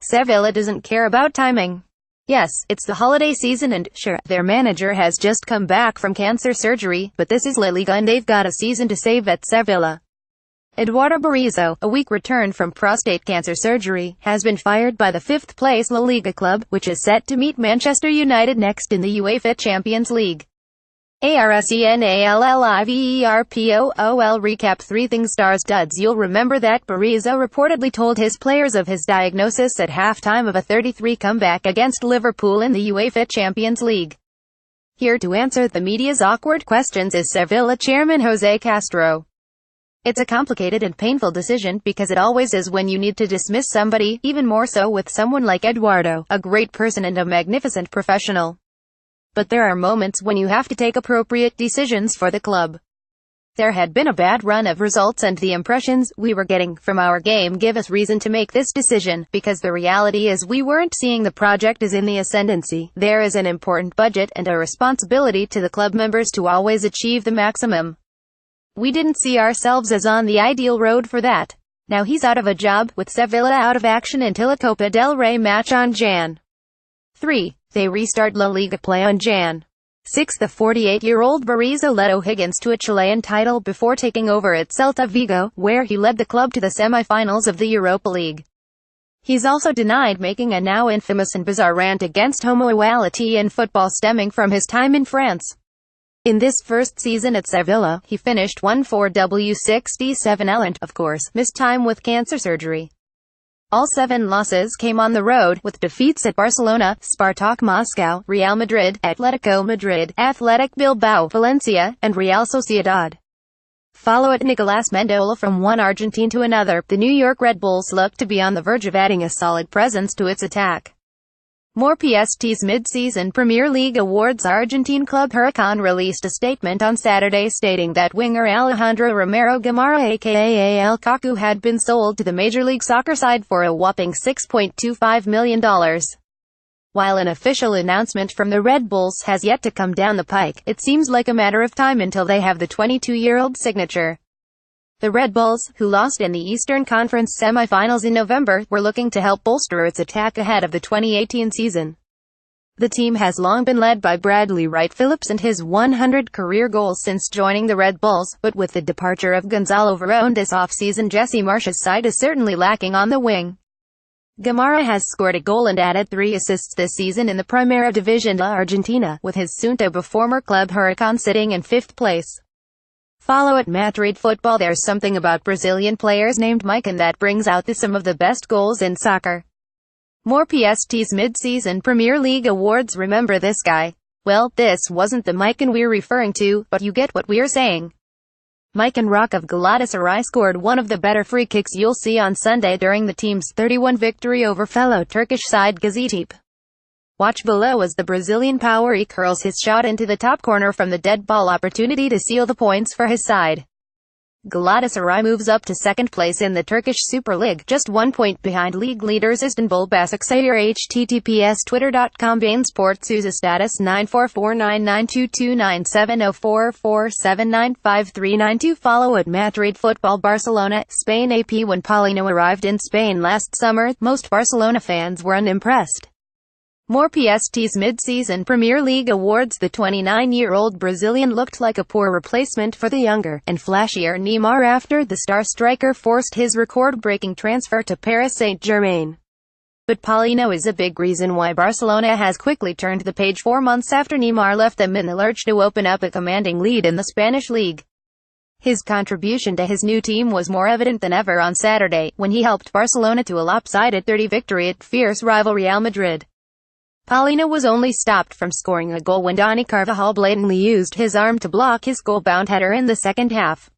Sevilla doesn't care about timing. Yes, it's the holiday season and, sure, their manager has just come back from cancer surgery, but this is La Liga and they've got a season to save at Sevilla. Eduardo Berizzo, a week returned from prostate cancer surgery, has been fired by the fifth-place La Liga club, which is set to meet Manchester United next in the UEFA Champions League. ARSENALLIVERPOOL Recap 3 things Starsduds You'll remember that Berizzo reportedly told his players of his diagnosis at halftime of a 3-3 comeback against Liverpool in the UEFA Champions League. Here to answer the media's awkward questions is Sevilla chairman Jose Castro. It's a complicated and painful decision, because it always is when you need to dismiss somebody, even more so with someone like Eduardo, a great person and a magnificent professional. But there are moments when you have to take appropriate decisions for the club. There had been a bad run of results and the impressions we were getting from our game give us reason to make this decision, because the reality is we weren't seeing the project as in the ascendancy. There is an important budget and a responsibility to the club members to always achieve the maximum. We didn't see ourselves as on the ideal road for that. Now he's out of a job, with Sevilla out of action until a Copa del Rey match on Jan. 3. They restart La Liga play on Jan. 6. The 48-year-old Berizzo led O'Higgins to a Chilean title before taking over at Celta Vigo, where he led the club to the semi-finals of the Europa League. He's also denied making a now infamous and bizarre rant against homoequality in football stemming from his time in France. In this first season at Sevilla, he finished 1-4-67L and, of course, missed time with cancer surgery. All 7 losses came on the road, with defeats at Barcelona, Spartak Moscow, Real Madrid, Atletico Madrid, Athletic Bilbao, Valencia, and Real Sociedad. Follow at Nicolas Mendola. From one Argentine to another, the New York Red Bulls look to be on the verge of adding a solid presence to its attack. More PST's mid-season Premier League awards. Argentine club Huracan released a statement on Saturday stating that winger Alejandro Romero Gamarra aka El Kaku had been sold to the Major League Soccer side for a whopping $6.25 million. While an official announcement from the Red Bulls has yet to come down the pike, it seems like a matter of time until they have the 22-year-old signature. The Red Bulls, who lost in the Eastern Conference semi-finals in November, were looking to help bolster its attack ahead of the 2018 season. The team has long been led by Bradley Wright Phillips and his 100 career goals since joining the Red Bulls, but with the departure of Gonzalo Verón this off-season, Jesse Marsch's side is certainly lacking on the wing. Gamarra has scored a goal and added 3 assists this season in the Primera División de Argentina, with his soon-to-be former club Huracan sitting in 5th place. Follow at Madrid Football. There's something about Brazilian players named Maicon that brings out some of the best goals in soccer. More PST's mid-season Premier League awards. Remember this guy? Well, this wasn't the Maicon we're referring to, but you get what we're saying. Maicon Rock of Galatasaray scored one of the better free kicks you'll see on Sunday during the team's 3-1 victory over fellow Turkish side Gaziantep. Watch below as the Brazilian power curls his shot into the top corner from the dead ball opportunity to seal the points for his side. Galatasaray moves up to 2nd place in the Turkish Super League, just 1 point behind league leaders Istanbul Başakşehir. https twitter.com Bein Sports. User status 9449922297044795392. Follow at Madrid Football. Barcelona, Spain. AP. When Paulino arrived in Spain last summer, most Barcelona fans were unimpressed. More PST's mid-season Premier League awards. The 29-year-old Brazilian looked like a poor replacement for the younger and flashier Neymar after the star striker forced his record-breaking transfer to Paris Saint-Germain. But Paulino is a big reason why Barcelona has quickly turned the page 4 months after Neymar left them in the lurch to open up a commanding lead in the Spanish league. His contribution to his new team was more evident than ever on Saturday, when he helped Barcelona to a lopsided 30 victory at fierce rival Real Madrid. Paulino was only stopped from scoring a goal when Dani Carvajal blatantly used his arm to block his goal-bound header in the second half.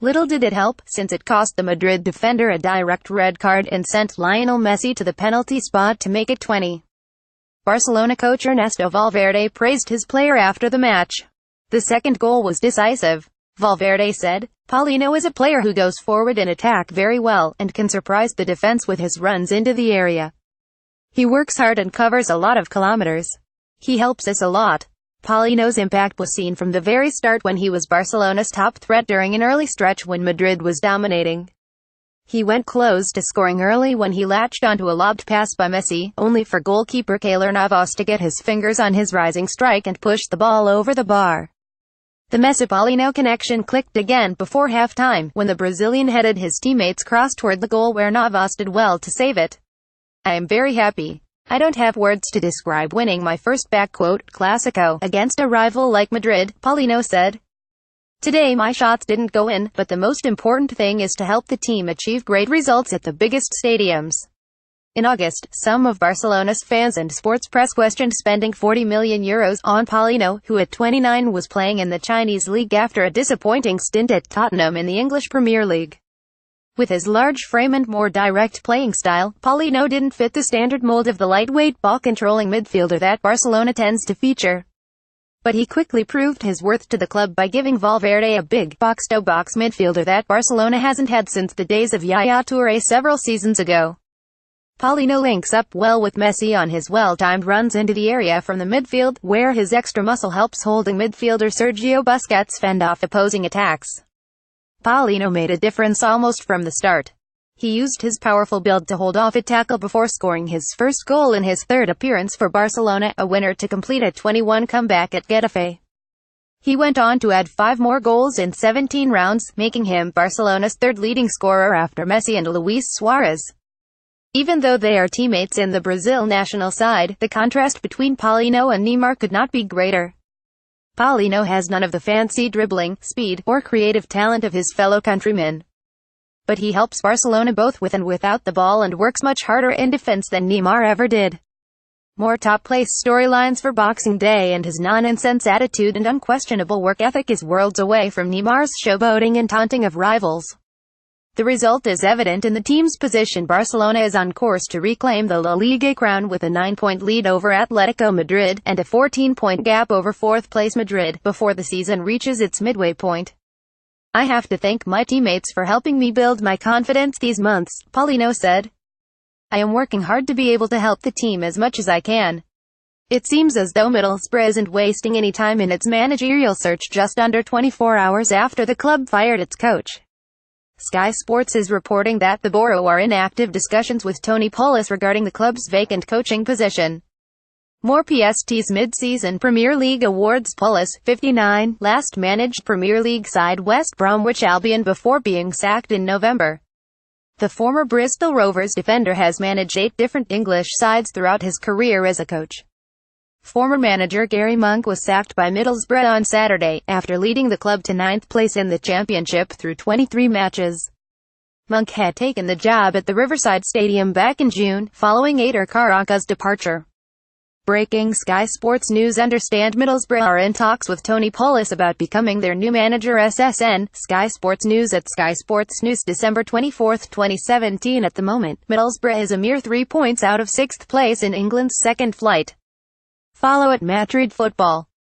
Little did it help, since it cost the Madrid defender a direct red card and sent Lionel Messi to the penalty spot to make it 20. Barcelona coach Ernesto Valverde praised his player after the match. The second goal was decisive. Valverde said, "Paulino is a player who goes forward and attack very well, and can surprise the defense with his runs into the area. He works hard and covers a lot of kilometers. He helps us a lot." Paulino's impact was seen from the very start when he was Barcelona's top threat during an early stretch when Madrid was dominating. He went close to scoring early when he latched onto a lobbed pass by Messi, only for goalkeeper Keylor Navas to get his fingers on his rising strike and push the ball over the bar. The Messi-Paulino connection clicked again before halftime, when the Brazilian headed his teammates' cross toward the goal where Navas did well to save it. "I am very happy. I don't have words to describe winning my first Clásico against a rival like Madrid," Paulino said. "Today my shots didn't go in, but the most important thing is to help the team achieve great results at the biggest stadiums." In August, some of Barcelona's fans and sports press questioned spending €40 million on Paulino, who at 29 was playing in the Chinese league after a disappointing stint at Tottenham in the English Premier League. With his large frame and more direct playing style, Paulino didn't fit the standard mold of the lightweight, ball-controlling midfielder that Barcelona tends to feature. But he quickly proved his worth to the club by giving Valverde a big, box-to-box midfielder that Barcelona hasn't had since the days of Yaya Touré several seasons ago. Paulino links up well with Messi on his well-timed runs into the area from the midfield, where his extra muscle helps holding midfielder Sergio Busquets fend off opposing attacks. Paulino made a difference almost from the start. He used his powerful build to hold off a tackle before scoring his first goal in his third appearance for Barcelona, a winner to complete a 21 comeback at Getafe. He went on to add 5 more goals in 17 rounds, making him Barcelona's third leading scorer after Messi and Luis Suarez. Even though they are teammates in the Brazil national side, the contrast between Paulino and Neymar could not be greater. Paulino has none of the fancy dribbling, speed, or creative talent of his fellow countrymen. But he helps Barcelona both with and without the ball and works much harder in defense than Neymar ever did. More top-place storylines for Boxing Day, and his non-nonsense attitude and unquestionable work ethic is worlds away from Neymar's showboating and taunting of rivals. The result is evident in the team's position. Barcelona is on course to reclaim the La Liga crown with a 9-point lead over Atletico Madrid, and a 14-point gap over fourth-place Madrid, before the season reaches its midway point. "I have to thank my teammates for helping me build my confidence these months," Paulino said. "I am working hard to be able to help the team as much as I can. It seems as though Middlesbrough isn't wasting any time in its managerial search just under 24 hours after the club fired its coach." Sky Sports is reporting that the Boro are in active discussions with Tony Pulis regarding the club's vacant coaching position. More PST's mid-season Premier League awards. Pulis, 59, last managed Premier League side West Bromwich Albion before being sacked in November. The former Bristol Rovers defender has managed 8 different English sides throughout his career as a coach. Former manager Gary Monk was sacked by Middlesbrough on Saturday, after leading the club to 9th place in the Championship through 23 matches. Monk had taken the job at the Riverside Stadium back in June, following Aitor Caracas's departure. Breaking Sky Sports News: understand Middlesbrough are in talks with Tony Pulis about becoming their new manager. SSN, Sky Sports News at Sky Sports News, December 24, 2017. At the moment, Middlesbrough is a mere 3 points out of 6th place in England's second flight. Follow at Madrid Football.